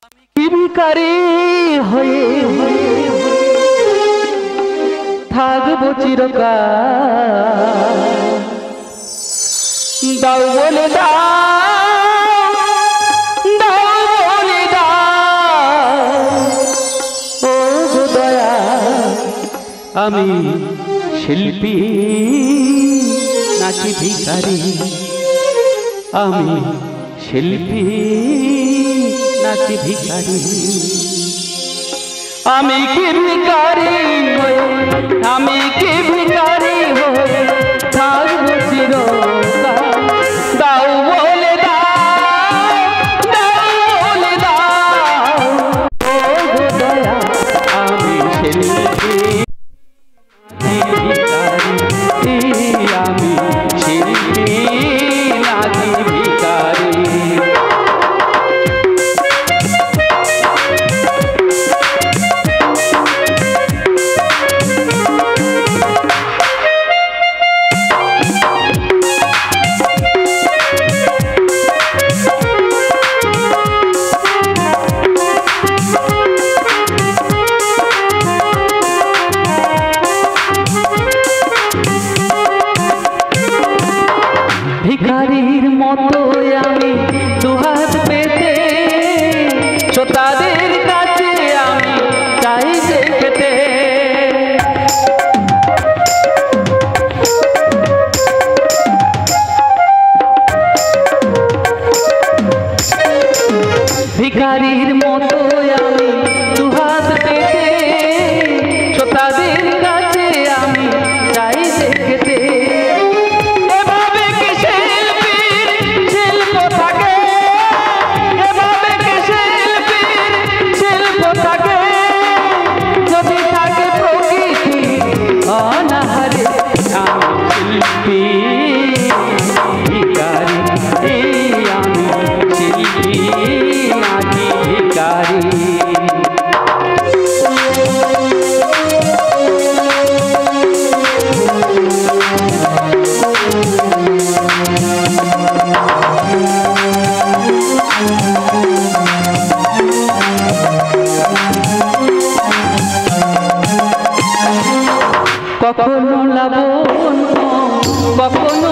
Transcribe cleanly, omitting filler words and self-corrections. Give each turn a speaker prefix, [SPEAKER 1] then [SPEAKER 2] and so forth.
[SPEAKER 1] কি ভিখারি হয়ে থাকবো চিরকাল। দাও বলে দাও, দাও বলে দাও ও গো দয়া। আমি শিল্পী নাকি ভিখারি, আমি শিল্পী নাকি ভিখারি। আমি কি ভিখারি হয়ে, আমি কি ভিখারি হয়ে থাকবো চিরকাল। দাও বলে দাও, দাও বলে দাও ও গো দয়া। আমি শিল্পী ভিখারি, আমি শিল্পী নাকি ভিখারি। ভিখারির মতো আমি দুহাত পেতে শ্রোতাদের কাছে আমি চাই যে খেতে। ভিখারির মতো আমি দুহাত পেতে শ্রোতাদের কাছে আমি চাই যে খেতে। কখনো লাবণ্য, কখনো